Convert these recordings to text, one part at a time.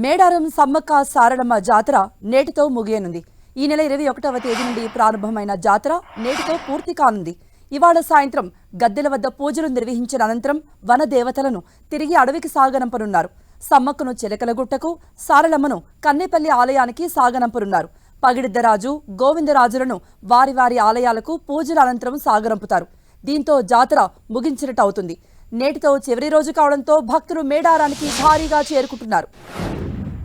మేడారం సమ్మక్క సారలమ్మ జాతర నేటితో ముగియనుంది. ఈ నెల 21వ తేదీ నుండి ప్రారంభమైన జాతర నేటితో పూర్తి కానుంది. ఇవాళ సాయంత్రం గద్దెల వద్ద పూజలు నిర్వహించిన అనంతరం వన దేవతలను తిరిగి అడవికి సాగనంపనున్నారు. సమ్మక్కను చిలకలగుట్టకు, సారలమ్మను కన్నేపల్లి ఆలయానికి సాగనంపనున్నారు. పగిడిద్దరాజు, గోవిందరాజులను వారి వారి ఆలయాలకు పూజల అనంతరం సాగనంపుతారు. దీంతో జాతర ముగించినట్టు అవుతుంది. నేటితో చివరి రోజు కావడంతో భక్తులు మేడారానికి భారీగా చేరుకుంటున్నారు.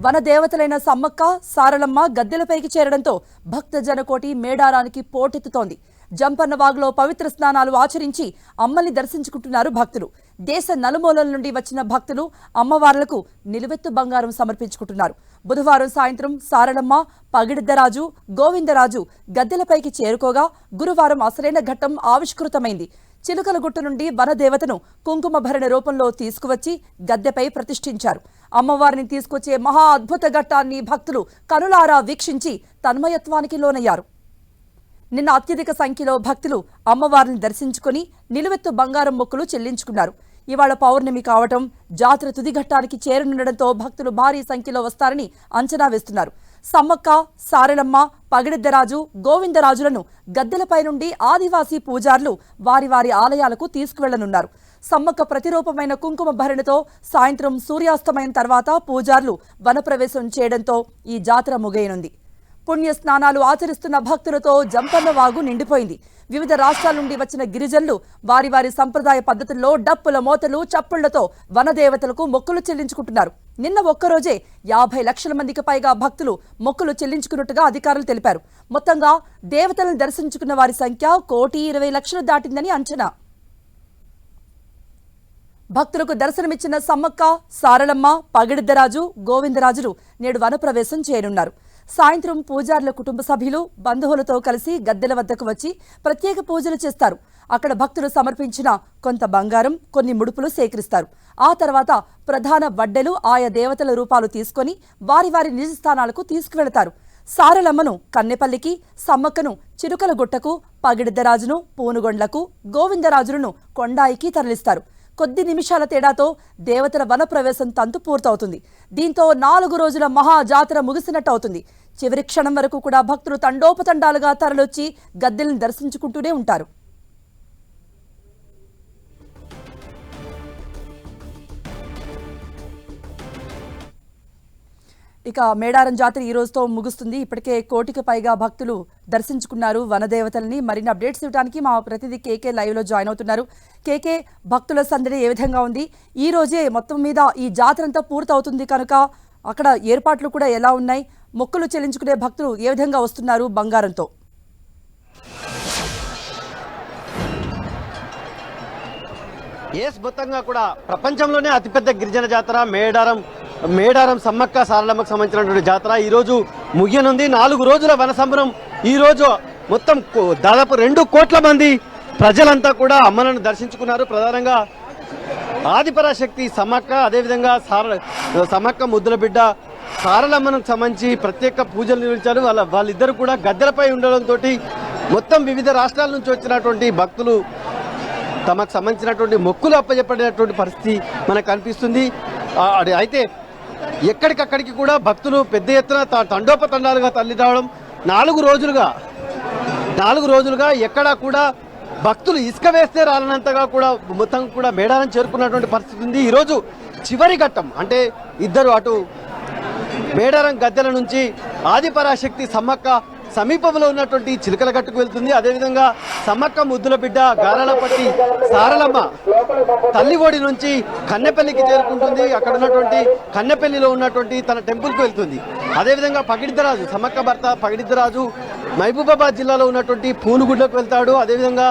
వన దేవతలైన సమ్మక్క, సారలమ్మ గద్దెలపైకి చేరడంతో భక్త జనకోటి మేడారానికి పోటెత్తుతోంది. జంపన్నవాగులో పవిత్ర స్నానాలు ఆచరించి అమ్మల్ని దర్శించుకుంటున్నారు భక్తులు. దేశ నలుమూలల నుండి వచ్చిన భక్తులు అమ్మవార్లకు నిలువెత్తు బంగారం సమర్పించుకుంటున్నారు. బుధవారం సాయంత్రం సారలమ్మ, పగిడిద్దరాజు, గోవిందరాజు గద్దెలపైకి చేరుకోగా గురువారం అసలైన ఘట్టం ఆవిష్కృతమైంది. చిలుకలగుట్ట నుండి వనదేవతను కుంకుమ భరణ రూపంలో తీసుకువచ్చి గద్దెపై ప్రతిష్ఠించారు. అమ్మవారిని తీసుకొచ్చే మహా అద్భుత ఘట్టాన్ని భక్తులు కనులారా వీక్షించి తన్మయత్వానికి లోనయ్యారు. నిన్న అత్యధిక సంఖ్యలో భక్తులు అమ్మవారిని దర్శించుకుని నిలువెత్తు బంగారం మొక్కులు చెల్లించుకున్నారు. ఇవాళ పౌర్ణమి కావటం, జాతర తుది ఘట్టానికి చేరనుండడంతో భక్తులు భారీ సంఖ్యలో వస్తారని అంచనా వేస్తున్నారు. సమ్మక్క, సారలమ్మ, పగిడిద్దరాజు, గోవిందరాజులను గద్దెలపై నుండి ఆదివాసీ పూజారులు వారి వారి ఆలయాలకు తీసుకువెళ్లనున్నారు. సమ్మక్క ప్రతిరూపమైన కుంకుమ భరణితో సాయంత్రం సూర్యాస్తమయం తర్వాత పూజారులు వనప్రవేశం చేయడంతో ఈ జాతర ముగియనుంది. పుణ్య స్నానాలు ఆచరిస్తున్న భక్తులతో జంపన్నవాగు నిండిపోయింది. వివిధ రాష్ట్రాల నుండి వచ్చిన గిరిజనులు వారి వారి సంప్రదాయ పద్ధతుల్లో డప్పుల మోతలు, చప్పుళ్లతో వనదేవతలకు మొక్కులు చెల్లించుకుంటున్నారు. నిన్న ఒక్కరోజే 50 లక్షల మందికి పైగా భక్తులు మొక్కులు చెల్లించుకున్నట్టుగా అధికారులు తెలిపారు. మొత్తంగా దేవతలను దర్శించుకున్న వారి సంఖ్య 1,20,00,000 దాటిందని అంచనా. భక్తులకు దర్శనమిచ్చిన సమ్మక్క, సారలమ్మ, పగిడిద్దరాజు, గోవిందరాజులు నేడు వనప్రవేశం చేయనున్నారు. సాయంత్రం పూజారుల కుటుంబ సభ్యులు, బంధువులతో కలిసి గద్దెల వద్దకు వచ్చి ప్రత్యేక పూజలు చేస్తారు. అక్కడ భక్తులు సమర్పించిన కొంత బంగారం, కొన్ని ముడుపులు సేకరిస్తారు. ఆ తర్వాత ప్రధాన వడ్డెలు ఆయా దేవతల రూపాలు తీసుకొని వారి వారి నిజ స్థానాలకు తీసుకువెళతారు. సారలమ్మను కన్నెపల్లికి, సమ్మక్కను చిలుకలగుట్టకు, పగిడిద్దరాజును పూనుగొండ్లకు, గోవిందరాజులను కొండాయికి తరలిస్తారు. కొద్ది నిమిషాల తేడాతో దేవతల వనప్రవేశం తంతు పూర్తవుతుంది. దీంతో 4 రోజుల మహా జాతర ముగిసినట్టు అవుతుంది. చివరి క్షణం వరకు కూడా భక్తులు తండోపతండాలుగా తరలొచ్చి గద్దెలను దర్శించుకుంటూనే ఉంటారు. ఇక మేడారం జాతర ఈ రోజుతో ముగుస్తుంది. ఇప్పటికే 1 కోటికి పైగా భక్తులు దర్శించుకున్నారు వనదేవతల్ని. మరిన్ని అప్డేట్స్ ఇవ్వడానికి మా ప్రతినిధి కేకే లైవ్లో జాయిన్ అవుతున్నారు. కేకే, భక్తుల సందడి ఏ విధంగా ఉంది? ఈ రోజే మొత్తం మీద ఈ జాతర అంతా పూర్తవుతుంది కనుక అక్కడ ఏర్పాట్లు కూడా ఎలా ఉన్నాయి? మొక్కులు చెల్లించుకునే భక్తులు ఏ విధంగా వస్తున్నారు బంగారంతో? మొత్తంగా కూడా ప్రపంచంలోనే అతిపెద్ద గిరిజన జాతర మేడారం సమ్మక్క సారలమ్మకు సంబంధించినటువంటి జాతర ఈరోజు ముగియనుంది. 4 రోజుల వన సంబరం. ఈరోజు మొత్తం దాదాపు 2 కోట్ల మంది ప్రజలంతా కూడా అమ్మలను దర్శించుకున్నారు. ప్రధానంగా ఆదిపరాశక్తి సమ్మక్క, అదేవిధంగా సమ్మక్క ముద్దుల బిడ్డ సారలమ్మకు సంబంధించి ప్రత్యేక పూజలు నిర్వహించారు. వాళ్ళిద్దరు కూడా గద్దెలపై ఉండడంతో మొత్తం వివిధ రాష్ట్రాల నుంచి వచ్చినటువంటి భక్తులు తమకు సంబంధించినటువంటి మొక్కులు అప్పచెప్పడినటువంటి పరిస్థితి మనకు కనిపిస్తుంది. అయితే ఎక్కడికక్కడికి కూడా భక్తులు పెద్ద ఎత్తున తండోపతండాలుగా తల్లి రావడం, 4 రోజులుగా ఎక్కడా కూడా భక్తులు ఇసుక వేస్తే రాలనంతగా కూడా మొత్తం కూడా మేడారం చేరుకున్నటువంటి పరిస్థితి ఉంది. ఈరోజు చివరి ఘట్టం అంటే ఇద్దరు అటు మేడారం గద్దెల నుంచి ఆదిపరాశక్తి సమ్మక్క సమీపంలో ఉన్నటువంటి చిలకలగట్టుకు వెళ్తుంది. అదేవిధంగా సమ్మక్క ముద్దుల బిడ్డ గారాలపట్టి సారలమ్మ తల్లివోడి నుంచి కన్నెపల్లికి చేరుకుంటుంది. అక్కడ ఉన్నటువంటి కన్నెపల్లిలో ఉన్నటువంటి తన టెంపుల్కి వెళ్తుంది. అదేవిధంగా పగిడిద్దరాజు, సమ్మక్క భర్త పగిడిద్దరాజు మహబూబాబాద్ జిల్లాలో ఉన్నటువంటి పూనుగుడ్లకు వెళ్తాడు. అదేవిధంగా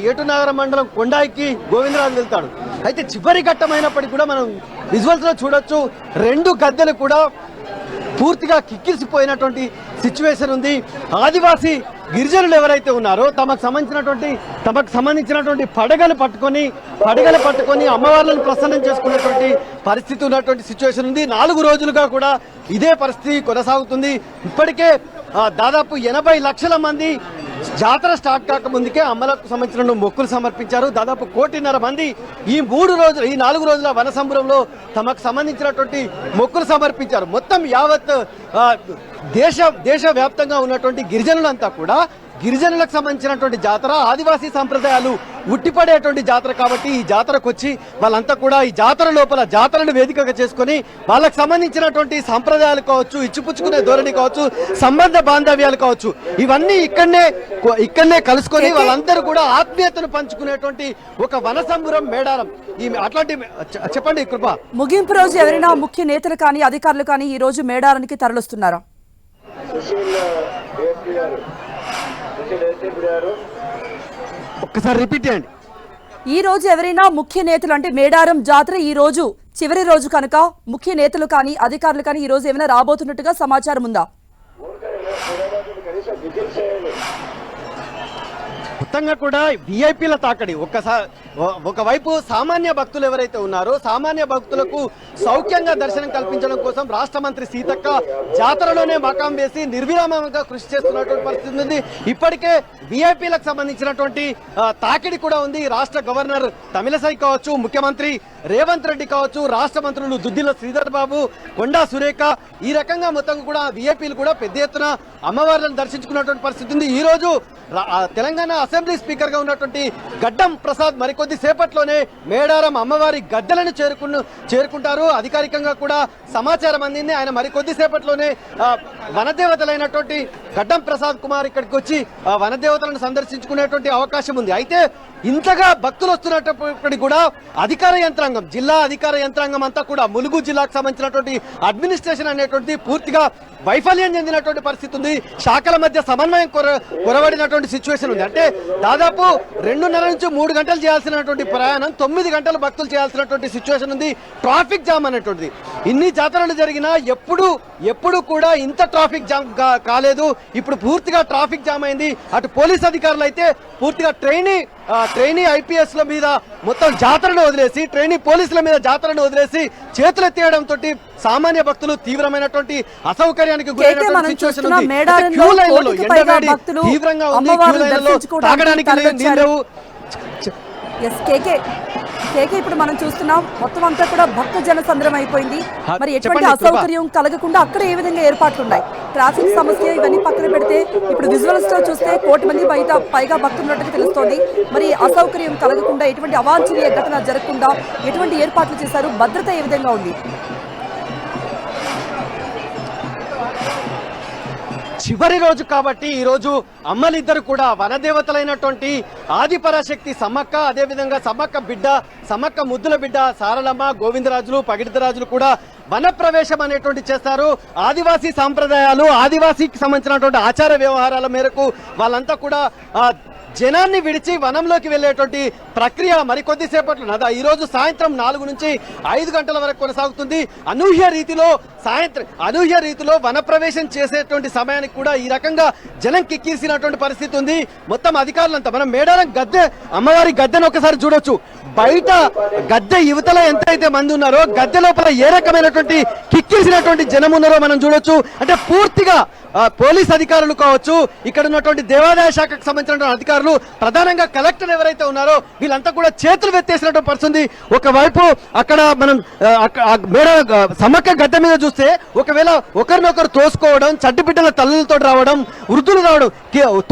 ఏటునగర మండలం కొండాయికి గోవిందరాజు వెళ్తాడు. అయితే చివరి ఘట్టమైనప్పటికీ కూడా మనం విజువల్స్లో చూడొచ్చు, 2 గద్దెలు కూడా పూర్తిగా కిక్కిసిపోయినటువంటి సిచ్యువేషన్ ఉంది. ఆదివాసీ గిరిజనులు ఎవరైతే ఉన్నారో తమకు సంబంధించినటువంటి పడగలు పట్టుకొని అమ్మవార్లను ప్రసన్నం చేసుకున్నటువంటి పరిస్థితి ఉన్నటువంటి సిచ్యువేషన్ ఉంది. 4 రోజులుగా కూడా ఇదే పరిస్థితి కొనసాగుతుంది. ఇప్పటికే దాదాపు 80 లక్షల మంది జాతర స్టార్ట్ కాకముందుకే అమ్మలకు సంబంధించిన మొక్కులు సమర్పించారు. దాదాపు 1.5 కోటి మంది ఈ 4 రోజుల వన సంబరంలో తమకు సంబంధించినటువంటి మొక్కులు సమర్పించారు. మొత్తం యావత్ దేశవ్యాప్తంగా ఉన్నటువంటి గిరిజనులంతా కూడా గిరిజనులకు సంబంధించినటువంటి జాతర, ఆదివాసీ సంప్రదాయాలు ఉట్టిపడేటువంటి జాతర కాబట్టి ఈ జాతరకు వచ్చి వాళ్ళంతా కూడా ఈ జాతర లోపల జాతరను వేదికగా చేసుకొని వాళ్ళకి సంబంధించినటువంటి సంప్రదాయాలు కావచ్చు, ఇచ్చిపుచ్చుకునే ధోరణి కావచ్చు, సంబంధ బాంధవ్యాలు కావచ్చు, ఇవన్నీ ఇక్కడనే కలుసుకొని వాళ్ళందరూ కూడా ఆత్మీయతను పంచుకునేటువంటి ఒక వన సంబరం మేడారం. ఈ అట్లాంటి చెప్పండి కృప. ముగింపు రోజు ఎవరైనా ముఖ్య నేతలు కానీ అధికారులు కానీ ఈ రోజు మేడారానికి తరలిస్తున్నారా? ఒక్కసారి రిపీట్ చేయండి. ఈ రోజు ఎవరైనా ముఖ్య నేతలు అంటే మేడారం జాతర ఈ రోజు చివరి రోజు కనుక ముఖ్య నేతలు కానీ అధికారులు కానీ ఈ రోజు ఏమైనా రాబోతున్నట్టుగా సమాచారం ఉందా? మొత్తంగా కూడా విఐపీల తాకడి. ఒకవైపు సామాన్య భక్తులు ఎవరైతే ఉన్నారో సామాన్య భక్తులకు సౌఖ్యంగా దర్శనం కల్పించడం కోసం రాష్ట్ర మంత్రి సీతక్క జాతరలోనే మకాం వేసి నిర్విరామంగా కృషి చేస్తున్నటువంటి పరిస్థితి ఉంది. ఇప్పటికే విఐపీలకు సంబంధించినటువంటి తాకిడి కూడా ఉంది. రాష్ట్ర గవర్నర్ తమిళసై కావచ్చు, ముఖ్యమంత్రి రేవంత్ రెడ్డి కావచ్చు, రాష్ట్ర మంత్రులు దుద్దిల శ్రీధర్ బాబు, కొండా సురేఖ, ఈ రకంగా మొత్తం కూడా విఐపీలు కూడా పెద్ద ఎత్తున అమ్మవార్లను దర్శించుకున్నటువంటి పరిస్థితి ఉంది. ఈ రోజు తెలంగాణ అసెంబ్లీ స్పీకర్ గా ఉన్నటువంటి గడ్డం ప్రసాద్ మరికొద్ది సేపట్లోనే మేడారం అమ్మవారి గద్దెలను చేరుకుంటారు. అధికారికంగా కూడా సమాచారం అందింది. ఆయన మరికొద్ది సేపట్లోనే వనదేవతలైనటువంటి గడ్డం ప్రసాద్ కుమార్ ఇక్కడికి వచ్చి వనదేవతలను సందర్శించుకునేటువంటి అవకాశం ఉంది. అయితే ఇంతగా భక్తులు వస్తున్నప్పటికీ కూడా అధికార యంత్రాంగం, జిల్లా అధికార యంత్రాంగం అంతా కూడా ములుగు జిల్లాకు సంబంధించినటువంటి అడ్మినిస్ట్రేషన్ అనేటువంటి పూర్తిగా వైఫల్యం చెందినటువంటి పరిస్థితి ఉంది. శాఖల మధ్య సమన్వయం కొరవడినటువంటి సిచ్యువేషన్ ఉంది. అంటే దాదాపు 2.5 నుంచి 3 గంటలు చేయాల్సినటువంటి ప్రయాణం 9 గంటలు భక్తులు చేయాల్సినటువంటి సిచ్యువేషన్ ఉంది. ట్రాఫిక్ జామ్ అనేటువంటిది ఇన్ని జాతరలు జరిగినా ఎప్పుడు కూడా ఇంత ట్రాఫిక్ జామ్ కాలేదు. ఇప్పుడు పూర్తిగా ట్రాఫిక్ జామ్ అయింది. అటు పోలీస్ అధికారులు అయితే పూర్తిగా ట్రైనీ ఐపీఎస్ల మీద మొత్తం జాతరను వదిలేసి, ట్రైనీ పోలీసుల మీద జాతరను వదిలేసి చేతులెత్తేయడంతో సామాన్య భక్తులు తీవ్రమైనటువంటి అసౌకర్యానికి గురైనటువంటి సిచ్యువేషన్ ఉంది. క్యూ లైన్లలో ఎండవేడి తీవ్రంగా ఉంది. క్యూ లైన్లలో తాగడానికి నీళ్ళు. ఇప్పుడు మనం చూస్తున్నాం మొత్తం అంతా కూడా భక్త జనసంద్రం అయిపోయింది. మరి ఎటువంటి అసౌకర్యం కలగకుండా అక్కడ ఏ విధంగా ఏర్పాట్లు ఉన్నాయి? ట్రాఫిక్ సమస్య ఇవన్నీ పక్కన పెడితే ఇప్పుడు విజువల్స్ తో చూస్తే 1 కోటి మంది పైగా భక్తులు ఉన్నట్టుగా తెలుస్తోంది. మరి అసౌకర్యం కలగకుండా ఎటువంటి అవాంఛనీయ ఘటన జరగకుండా ఎటువంటి ఏర్పాట్లు చేశారు? భద్రత ఏ విధంగా ఉంది? చివరి రోజు కాబట్టి ఈ రోజు అమ్మలిద్దరు కూడా వనదేవతలైనటువంటి ఆదిపరాశక్తి సమ్మక్క, అదేవిధంగా సమ్మక్క బిడ్డ, సమ్మక్క ముద్దుల బిడ్డ సారలమ్మ, గోవిందరాజులు, పగిడితరాజులు కూడా వన ప్రవేశం అనేటువంటి చేస్తారు. ఆదివాసీ సాంప్రదాయాలు, ఆదివాసీకి సంబంధించినటువంటి ఆచార వ్యవహారాల మేరకు వాళ్ళంతా కూడా జనాన్ని విడిచి వనంలోకి వెళ్లేటువంటి ప్రక్రియ మరికొద్ది సేపట్లో ఈ రోజు సాయంత్రం 4 నుంచి 5 గంటల వరకు కొనసాగుతుంది. అనూహ్య రీతిలో వన ప్రవేశం చేసేటువంటి సమయానికి కూడా ఈ రకంగా జనం కిక్కిరిసినటువంటి పరిస్థితి ఉంది. మొత్తం అధికారులంతా మనం మేడారం అమ్మవారి గద్దెను ఒకసారి చూడొచ్చు. బయట గద్దె యువతల ఎంతైతే మంది ఉన్నారో గద్దె లోపల ఏ రకమైనటువంటి కిక్కిరిసినటువంటి జనం ఉన్నారో మనం చూడొచ్చు. అంటే పూర్తిగా పోలీస్ అధికారులు కావచ్చు, ఇక్కడ ఉన్నటువంటి దేవాదాయ శాఖకు సంబంధించినటువంటి అధికారులు, ప్రధానంగా కలెక్టర్ ఎవరైతే ఉన్నారో వీళ్ళంతా కూడా చేతులు వెత్తేసినటువంటి పరిస్థితి. ఒకవైపు అక్కడ మనం సమ్మక్క గడ్డ మీద చూస్తే ఒకవేళ ఒకరినొకరు తోసుకోవడం, చట్టిబిడ్డల తల్లులతో రావడం, వృద్ధులు రావడం,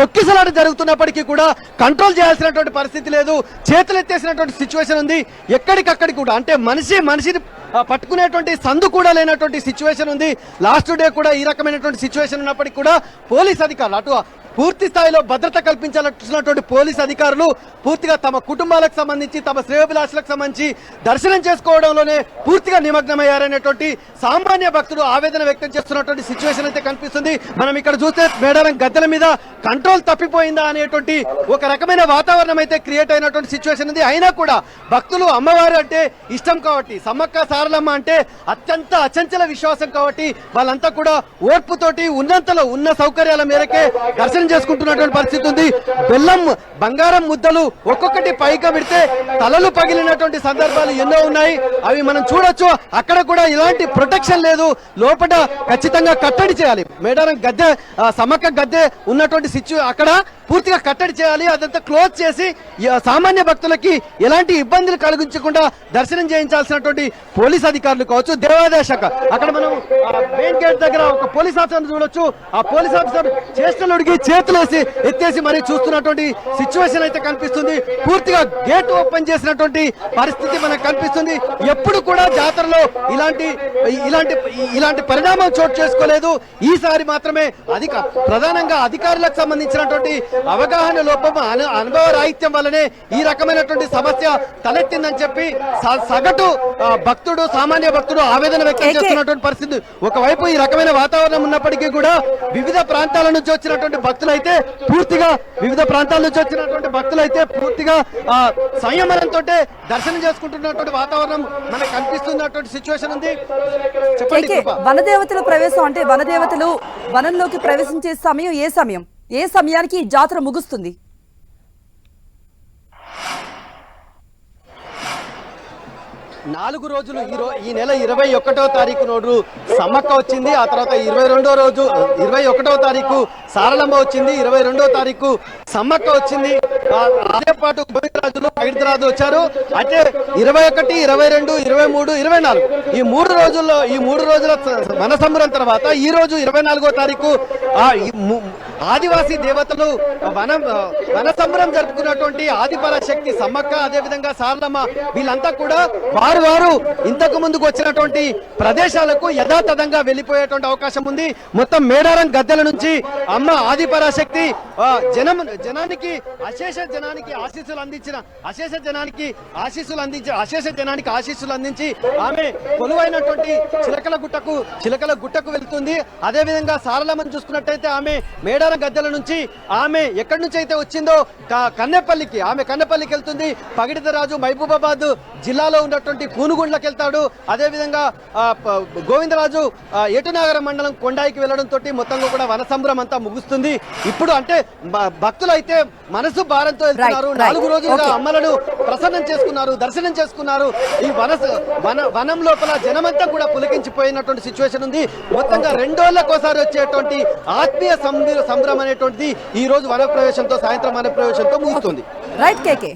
తొక్కిసలాట జరుగుతున్నప్పటికీ కూడా కంట్రోల్ చేయాల్సినటువంటి పరిస్థితి లేదు. చేతులు ఎత్తేసినటువంటి సిచ్యువేషన్ ఉంది. ఎక్కడికక్కడికి కూడా అంటే మనిషిని పట్టుకునేటువంటి సందు కూడా లేనటువంటి సిచ్యువేషన్ ఉంది. లాస్ట్ డే కూడా ఈ రకమైనటువంటి సిచ్యువేషన్ ఉన్నప్పటికీ కూడా పోలీస్ అధికారులు అటు పూర్తి స్థాయిలో భద్రత కల్పించాల్సినటువంటి పోలీస్ అధికారులు పూర్తిగా తమ కుటుంబాలకు సంబంధించి, తమ శ్రేయోభిలాషులకు సంబంధించి దర్శనం చేసుకోవడంలోనే పూర్తిగా నిమగ్నమయ్యారనేటువంటి సామాన్య భక్తులు ఆవేదన వ్యక్తం చేస్తున్నటువంటి సిచ్యువేషన్ అయితే కనిపిస్తుంది. మనం ఇక్కడ చూస్తే మేడారం గద్దెల మీద కంట్రోల్ తప్పిపోయిందా అనేటువంటి ఒక రకమైన వాతావరణం అయితే క్రియేట్ అయినటువంటి సిచ్యువేషన్ ఉంది. అయినా కూడా భక్తులు అమ్మవారు అంటే ఇష్టం కాబట్టి, సమ్మక్క సారలమ్మ అంటే అత్యంత అచంచల విశ్వాసం కాబట్టి వాళ్ళంతా కూడా ఓర్పుతోటి ఉన్నంతలో ఉన్న సౌకర్యాల మేరకే దర్శనం దర్శనం చేసుకుంటున్నటువంటి పరిస్థితి ఉంది. బెల్లం బంగారం ముద్దలు ఒక్కొక్కటి పైగా పెడితే తలలు పగిలినటువంటి సందర్భాలు ఎన్నో ఉన్నాయి. అవి మనం చూడొచ్చు. అక్కడ కూడా ఇలాంటి ప్రొటెక్షన్ లేదు. లోపల ఖచ్చితంగా కట్టడి చేయాలి. మేడారం గద్దె సమ్మక్క గద్దె ఉన్నటువంటి అక్కడ పూర్తిగా కట్టడి చేయాలి. అదంతా క్లోజ్ చేసి సామాన్య భక్తులకి ఎలాంటి ఇబ్బందులు కలిగించకుండా దర్శనం చేయించాల్సినటువంటి పోలీస్ అధికారులు కావచ్చు, దేవాదాయ శాఖ. అక్కడ మనం మెయిన్ గేట్ దగ్గర ఒక పోలీస్ ఆఫీసర్ చూడొచ్చు. ఆ పోలీస్ ఆఫీసర్ చేష్టలుడికి చేతులేసి ఎత్తేసి మరీ చూస్తున్నటువంటి సిచ్యువేషన్ అయితే కనిపిస్తుంది. పూర్తిగా గేట్ ఓపెన్ చేసినటువంటి పరిస్థితి మనకు కనిపిస్తుంది. ఎప్పుడు కూడా జాతరలో ఇలాంటి పరిణామం చోటు చేసుకోలేదు. ఈసారి మాత్రమే ప్రధానంగా అధికారులకు సంబంధించినటువంటి అవగాహన లోపం, అనుభవ రాహిత్యం వల్లనే ఈ రకమైనటువంటి సమస్య తలెత్తిందని చెప్పి సగటు భక్తుడు, సామాన్య భక్తుడు ఆవేదన వ్యక్తం చేస్తున్నటువంటి పరిస్థితి. ఒకవైపు ఈ రకమైన వాతావరణం ఉన్నప్పటికీ కూడా వివిధ ప్రాంతాల నుంచి వచ్చినటువంటి భక్తులైతే పూర్తిగా సంయమనంతో దర్శనం చేసుకుంటున్నటువంటి వాతావరణం మనకు కనిపిస్తున్నటువంటి సిచ్యువేషన్ ఉంది. చెప్పండి. వనదేవతల ప్రవేశం అంటే వనదేవతలు వనంలోకి ప్రవేశించే సమయం ఏ సమయానికి జాతర ముగుస్తుంది? 4 రోజులు ఈ నెల 21వ తారీఖు నాడు సమ్మక్క వచ్చింది. ఆ తర్వాత 21వ తారీఖు సారలమ్మ వచ్చింది. 22వ తారీఖు సమ్మక్క వచ్చింది. అదే పాటు గోవిందరాజులు, పగిడితరాజు వచ్చారు. అయితే 21, 22, 23, 24 ఈ 3 రోజుల వన సంబరం తర్వాత ఈ రోజు 24వ తారీఖు ఆదివాసీ దేవతలు వన సంబరం జరుపుకున్నటువంటి ఆదిపరాశక్తి సమ్మక్క, అదేవిధంగా సారలమ్మ వీళ్ళంతా కూడా వారు ఇంతకు ముందుకు వచ్చినటువంటి ప్రదేశాలకు యథాతథంగా వెళ్ళిపోయేటువంటి అవకాశం ఉంది. మొత్తం మేడారం గద్దెల నుంచి అమ్మ ఆదిపరాశక్తి జనానికి అశేష జనానికి ఆశీస్సులు అందించి ఆమె కొలువైనటువంటి చిలకల గుట్టకు వెళ్తుంది. అదేవిధంగా సారలమ్మను చూసుకున్నట్టయితే ఆమె మేడారం గద్దెల నుంచి ఆమె ఎక్కడి నుంచి అయితే వచ్చిందో కన్నెపల్లికి వెళ్తుంది. పగిడితరాజు మహబూబాబాద్ జిల్లాలో ఉన్నటువంటి పూనుగుండ్లకు వెళ్తాడు. అదేవిధంగా గోవిందరాజు ఏటునాగరం మండలం కొండాయికి వెళ్లడంతో మొత్తంగా కూడా వన సంబరం అంతా ముగుస్తుంది. ఇప్పుడు అంటే భక్తులు అయితే మనసు భారంతో వెళ్తున్నారు. 4 రోజులుగా అమ్మలను ప్రసన్నం చేసుకున్నారు, దర్శనం చేసుకున్నారు. ఈ వనం లోపల జనమంతా కూడా పులకించిపోయినటువంటి సిచ్యువేషన్ ఉంది. మొత్తంగా 2 రోజులకోసారి వచ్చేటువంటి ఆత్మీయ సంబరం అనేటువంటిది ఈ రోజు వన ప్రవేశంతో, సాయంత్రం వన ప్రవేశంతో ముగుస్తుంది. రైట్ కేకే.